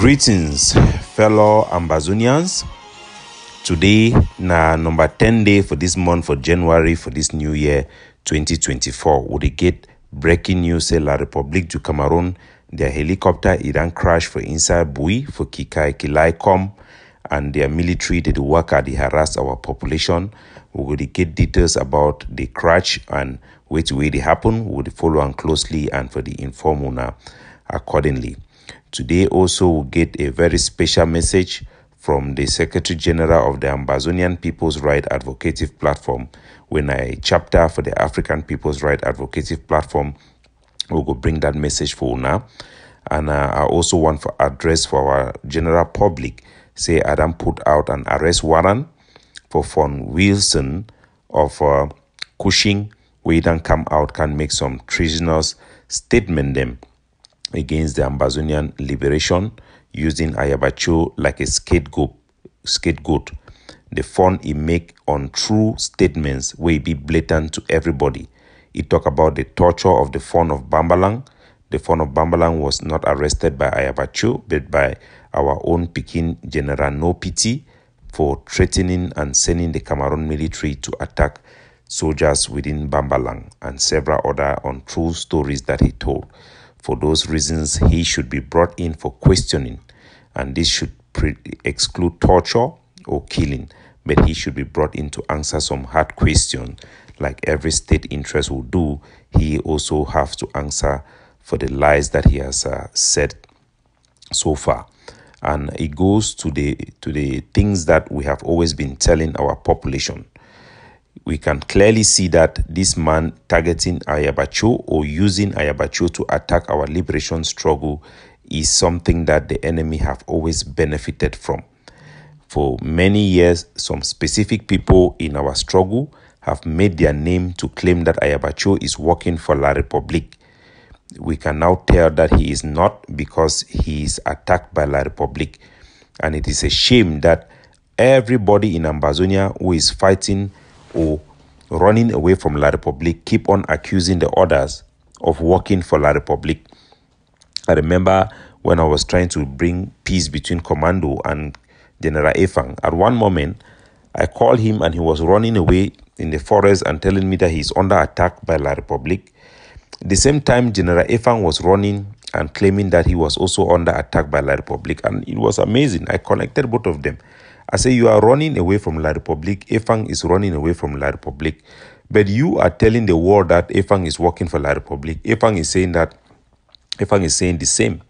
Greetings, fellow Ambazonians. Today na number 10 day for this month for January for this new year 2024. We get breaking news say La République du Cameroon, their helicopter Iran crash for inside Bui for Kilaikom, and their military they work they harass our population. We will get details about the crash and which way they happen. We will follow on closely and for the inform una accordingly. Today also we'll get a very special message from the Secretary General of the Ambazonian People's Right Advocative Platform, when a chapter for the African People's Right Advocative Platform will go bring that message for now. And I also want for address for our general public, say Adam put out an arrest warrant for Von Wilson of Cushing, where he then come out can make some treasonous statement them against the Ambazonian liberation, using Ayabacho like a scapegoat. The fun he make on true statements will be blatant to everybody. He talk about the torture of the fun of Bambalang. The fun of Bambalang was not arrested by Ayabacho, but by our own Pekin General No Pity for threatening and sending the Cameroon military to attack soldiers within Bambalang, and several other untrue stories that he told. For those reasons, he should be brought in for questioning, and this should exclude torture or killing, but he should be brought in to answer some hard questions like every state interest will do. He also has to answer for the lies that he has said so far. And it goes to the things that we have always been telling our population. We can clearly see that this man targeting Ayabacho or using Ayabacho to attack our liberation struggle is something that the enemy have always benefited from. For many years, some specific people in our struggle have made their name to claim that Ayabacho is working for La République. We can now tell that he is not, because he is attacked by La République. And it is a shame that everybody in Ambazonia who is fighting or running away from La République keep on accusing the others of working for La République. I remember when I was trying to bring peace between Commando and General Efang. At one moment, I called him and he was running away in the forest and telling me that he's under attack by La République. At the same time, General Efang was running and claiming that he was also under attack by La République. And it was amazing. I connected both of them. I say, you are running away from La République. Efang is running away from La République. But you are telling the world that Efang is working for La République. Efang is saying the same.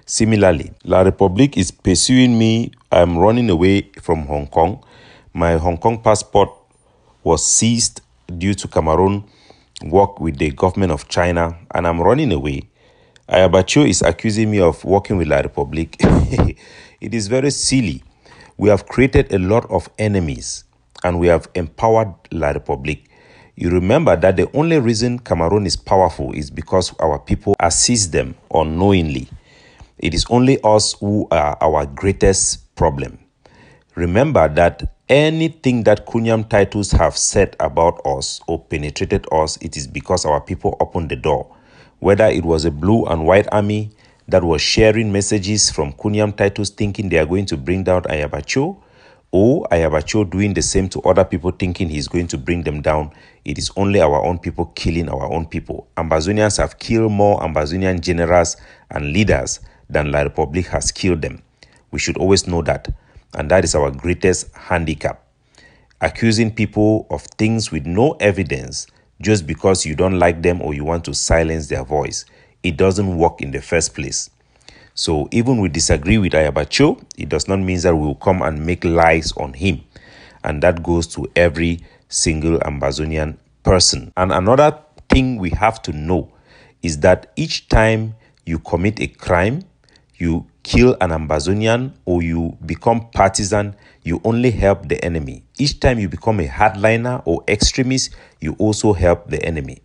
Similarly, La République is pursuing me. I'm running away from Hong Kong. My Hong Kong passport was seized due to Cameroon work with the government of China, and I'm running away. Ayabacho is accusing me of working with La République. It is very silly. We have created a lot of enemies and we have empowered La République. You remember that the only reason Cameroon is powerful is because our people assist them unknowingly. It is only us who are our greatest problem. Remember that anything that Kunyam titles have said about us or penetrated us, it is because our people opened the door. Whether it was a blue and white army that was sharing messages from Kunyam titles thinking they are going to bring down Ayabacho, or Ayabacho doing the same to other people thinking he's going to bring them down, it is only our own people killing our own people. Ambazonians have killed more Ambazonian generals and leaders than La République has killed them. We should always know that. And that is our greatest handicap. Accusing people of things with no evidence just because you don't like them or you want to silence their voice. It doesn't work in the first place. So even we disagree with Ayabacho, it does not mean that we will come and make lies on him. And that goes to every single Ambazonian person. And another thing we have to know is that each time you commit a crime, you kill an Ambazonian or you become partisan, you only help the enemy. Each time you become a hardliner or extremist, you also help the enemy.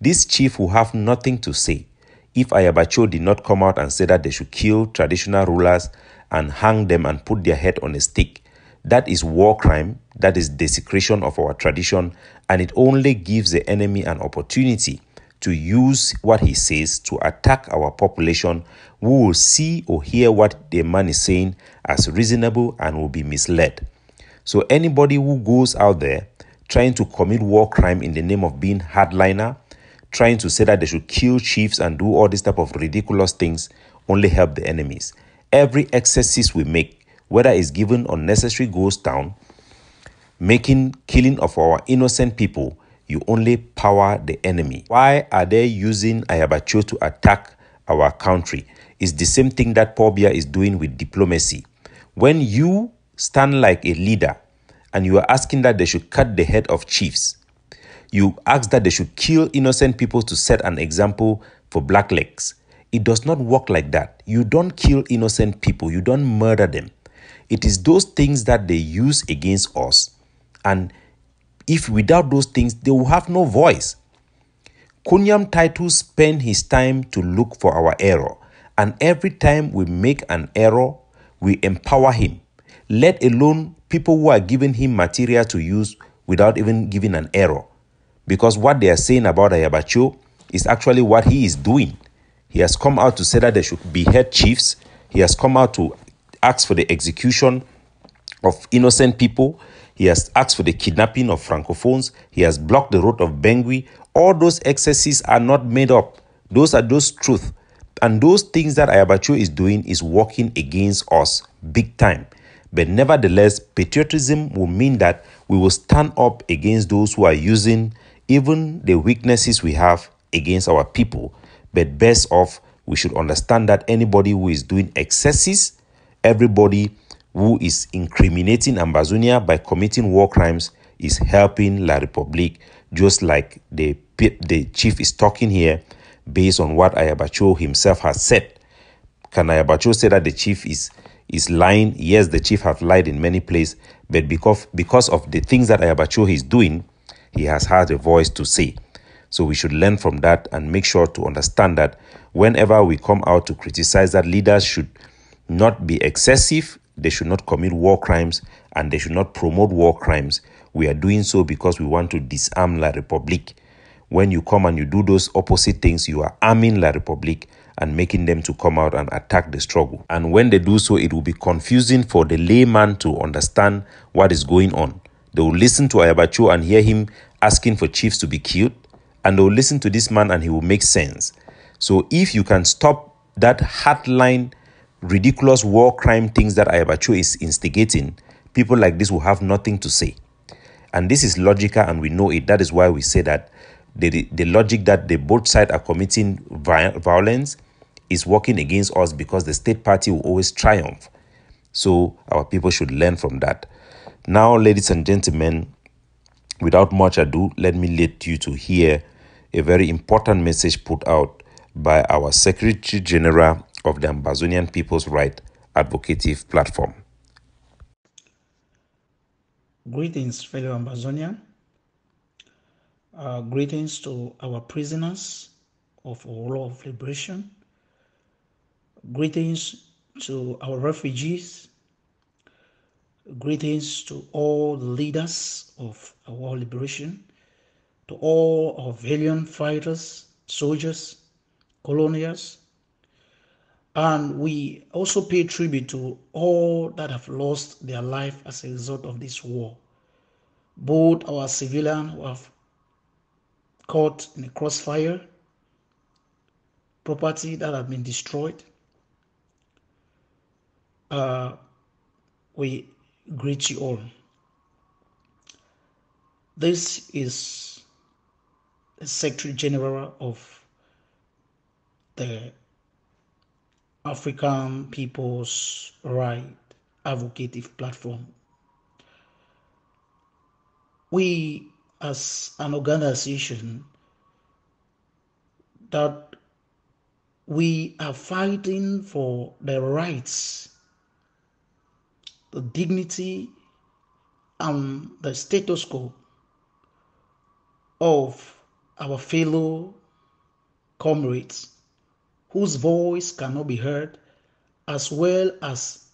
This chief will have nothing to say if Ayabacho did not come out and say that they should kill traditional rulers and hang them and put their head on a stick. That is war crime, that is desecration of our tradition, and it only gives the enemy an opportunity to use what he says to attack our population, we will see or hear what the man is saying as reasonable and will be misled. So anybody who goes out there trying to commit war crime in the name of being hardliner, trying to say that they should kill chiefs and do all these type of ridiculous things, only help the enemies. Every excesses we make, whether it's given unnecessary ghost town, making killing of our innocent people, you only power the enemy. Why are they using Ayabacho to attack our country? It's the same thing that Paul Biya is doing with diplomacy. When you stand like a leader and you are asking that they should cut the head of chiefs, you ask that they should kill innocent people to set an example for blacklegs. It does not work like that. You don't kill innocent people. You don't murder them. It is those things that they use against us. And if without those things, they will have no voice. Kunyam Titus spent his time to look for our error. And every time we make an error, we empower him. Let alone people who are giving him material to use without even giving an error. Because what they are saying about Ayabacho is actually what he is doing. He has come out to say that they should behead chiefs. He has come out to ask for the execution of innocent people. He has asked for the kidnapping of Francophones. He has blocked the road of Bangui. All those excesses are not made up. Those are those truth. And those things that Ayabacho is doing is working against us big time. But nevertheless, patriotism will mean that we will stand up against those who are using even the weaknesses we have against our people. But best off, we should understand that anybody who is doing excesses, everybody who is incriminating Ambazonia by committing war crimes is helping La Republique, just like the chief is talking here based on what Ayabacho himself has said. Can Ayabacho say that the chief is lying? Yes, the chief have lied in many places, but because of the things that Ayabacho is doing, he has had a voice to say. So we should learn from that and make sure to understand that whenever we come out to criticize that leaders should not be excessive, they should not commit war crimes, and they should not promote war crimes, we are doing so because we want to disarm La Republique. When you come and you do those opposite things, you are arming La Republique and making them to come out and attack the struggle. And when they do so, it will be confusing for the layman to understand what is going on. They will listen to Ayabacho and hear him asking for chiefs to be killed, and they will listen to this man and he will make sense. So if you can stop that hardline, ridiculous war crime things that Ayabacho is instigating, people like this will have nothing to say. And this is logical and we know it. That is why we say that the logic that the both sides are committing violence is working against us because the state party will always triumph. So our people should learn from that. Now, ladies and gentlemen, without much ado, let me let you to hear a very important message put out by our Secretary General of the Ambazonian People's Right Advocative Platform. Greetings, fellow Ambazonian. Greetings to our prisoners of our law of liberation. Greetings to our refugees. Greetings to all the leaders of our liberation, to all our valiant fighters, soldiers, colonials. And we also pay tribute to all that have lost their life as a result of this war. Both our civilians who have caught in a crossfire, property that have been destroyed. We greet you all. This is the Secretary General of the African People's Right Advocative Platform. We, as an organization, that we are fighting for the rights, the dignity, and the status quo of our fellow comrades whose voice cannot be heard, as well as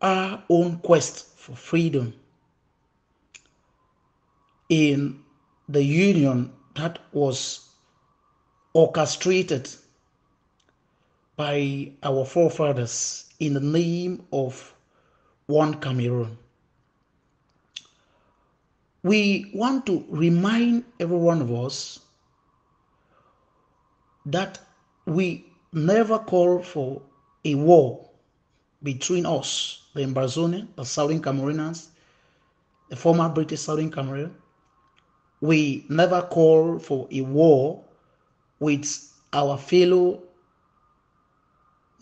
our own quest for freedom in the union that was orchestrated by our forefathers in the name of one Cameroon. We want to remind every one of us that we never call for a war between us, the Ambazonia, the Southern Cameroonians, the former British Southern Cameroon. We never call for a war with our fellow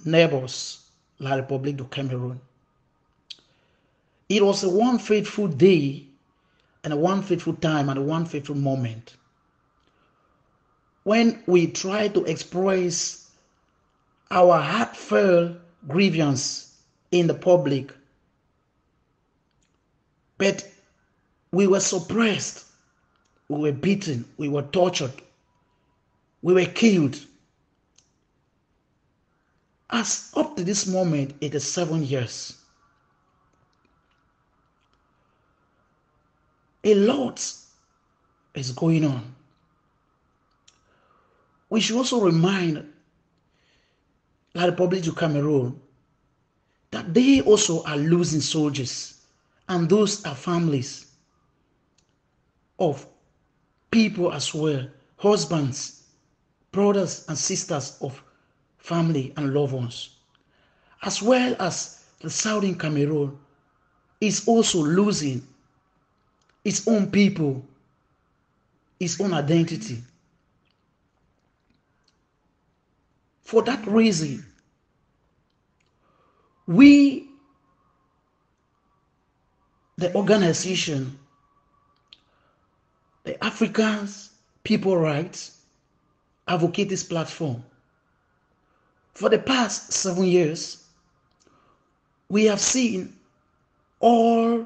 neighbors, La République du Cameroon. It was a one fateful day and a one fateful time and a one fateful moment when we try to express our heartfelt grievance in the public, but we were suppressed, we were beaten, we were tortured, we were killed. As up to this moment, it is 7 years. A lot is going on. We should also remind La République du Cameroon that they also are losing soldiers, and those are families of people as well, husbands, brothers and sisters of family and loved ones, as well as the Southern Cameroon is also losing its own people, its own identity. For that reason, we, the organization, the Africans People Rights, advocate this platform. For the past 7 years, we have seen all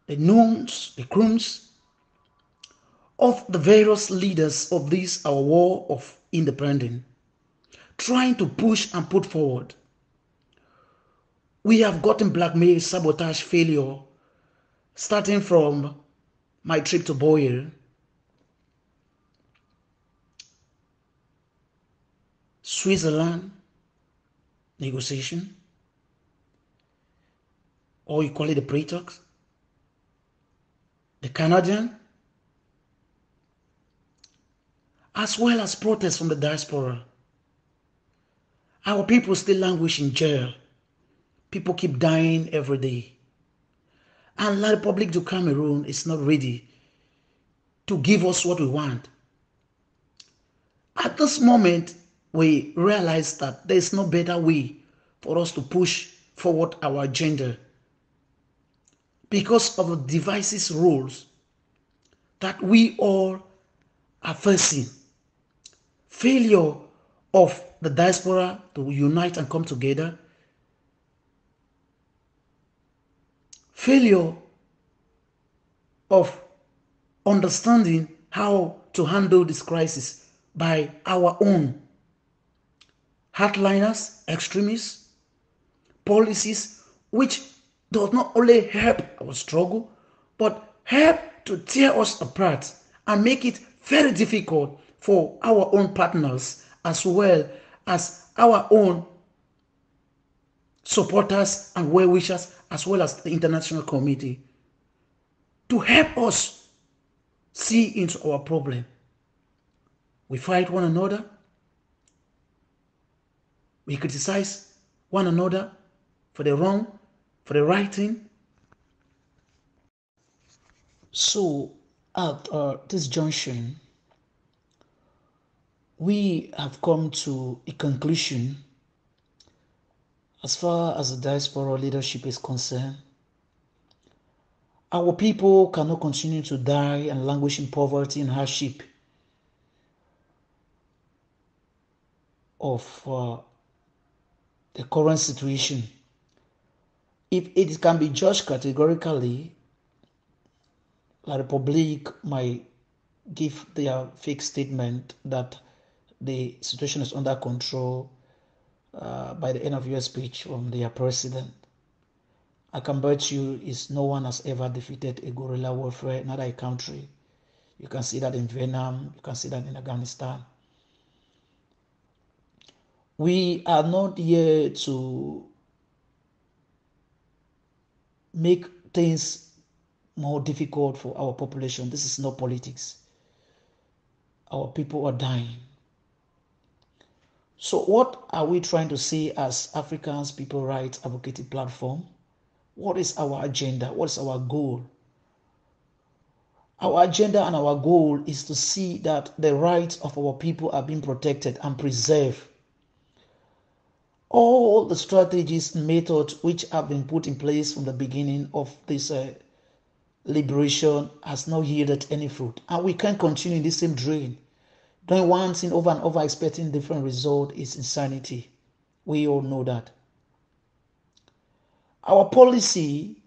the knowns, the crimes of the various leaders of this our war of independence, trying to push and put forward. We have gotten blackmail, sabotage, failure, starting from my trip to Boyle, Switzerland, negotiation, or you call it the pre-talks, the Canadian, as well as protests from the diaspora. Our people still languish in jail. People keep dying every day. And La République du Cameroon is not ready to give us what we want. At this moment, we realize that there is no better way for us to push forward our agenda because of the divisive rules that we all are facing. Failure of the diaspora to unite and come together. Failure of understanding how to handle this crisis by our own hardliners, extremists, policies which does not only help our struggle, but help to tear us apart and make it very difficult for our own partners as well as our own supporters and well-wishers as well as the international community to help us see into our problem. We fight one another. We criticize one another for the wrong, for the right thing. So at this junction, we have come to a conclusion as far as the diaspora leadership is concerned. Our people cannot continue to die and languish in poverty and hardship of the current situation. If it can be judged categorically, La République might give their fake statement that the situation is under control by the end of your speech from their president. I can bet you is no one has ever defeated a guerrilla warfare, not a country. You can see that in Vietnam. You can see that in Afghanistan. We are not here to make things more difficult for our population. This is not politics. Our people are dying. So what are we trying to say as Africans People Rights Advocacy Platform? What is our agenda? What is our goal? Our agenda and our goal is to see that the rights of our people are being protected and preserved. All the strategies and methods which have been put in place from the beginning of this liberation has not yielded any fruit. And we can't continue in the same drain. Doing one thing over and over, expecting different result is insanity. We all know that. Our policy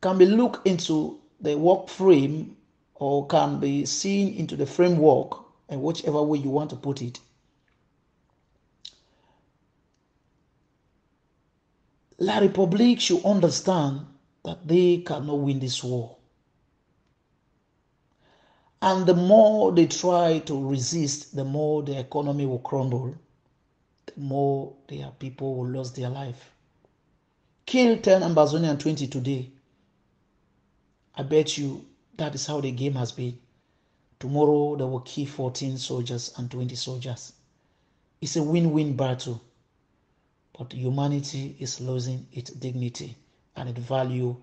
can be looked into the work frame or can be seen into the framework, and whichever way you want to put it. La République should understand that they cannot win this war. And the more they try to resist, the more the economy will crumble, the more their people will lose their life. Kill 10 Ambazonia and 20 today. I bet you that is how the game has been. Tomorrow they will kill 14 soldiers and 20 soldiers. It's a win-win battle. But humanity is losing its dignity and its value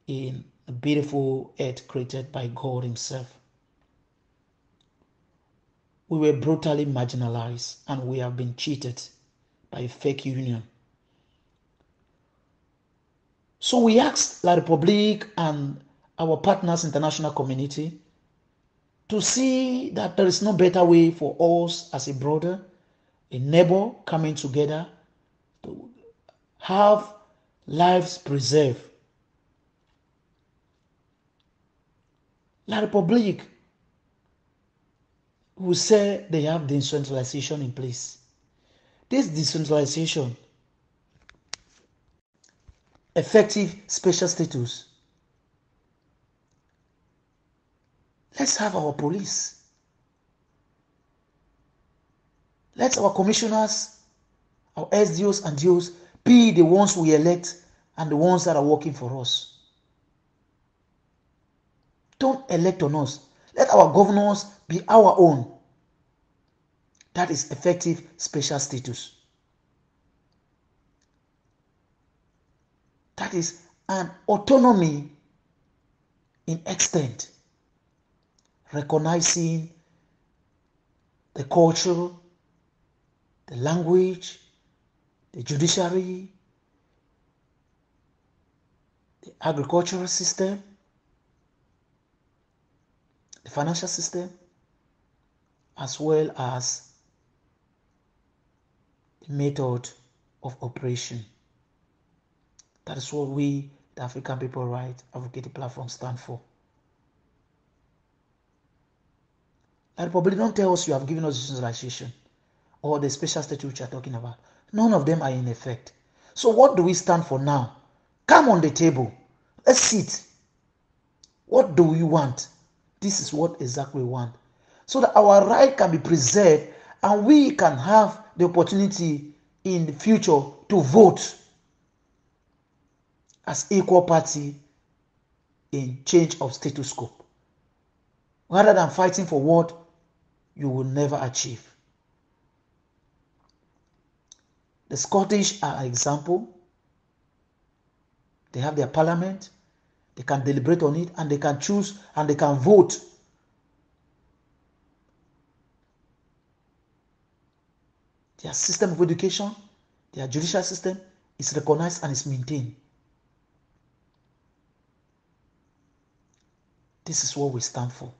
in a beautiful earth created by God Himself. We were brutally marginalized and we have been cheated by a fake union. So we asked La République and our partners, international community, to see that there is no better way for us as a brother, a neighbor coming together to have lives preserved. La République will say they have decentralization in place. This decentralization, effective special status. Let's have our police. Let our commissioners, our SDOs and DOs be the ones we elect and the ones that are working for us. Don't elect on us. Let our governors be our own. That is effective special status. That is an autonomy in extent, recognizing the culture, the language, the judiciary, the agricultural system, the financial system, as well as the method of operation. That is what we, the African People Rights Advocacy Platform, stand for. La République, don't tell us you have given us decentralization or the special statute which you are talking about. None of them are in effect. So what do we stand for now? Come on the table. Let's sit. What do we want? This is what exactly we want. So that our right can be preserved and we can have the opportunity in the future to vote as equal party in change of status quo, rather than fighting for what you will never achieve. The Scottish are an example. They have their parliament, they can deliberate on it, and they can choose and they can vote. Their system of education, their judicial system is recognized and is maintained. This is what we stand for.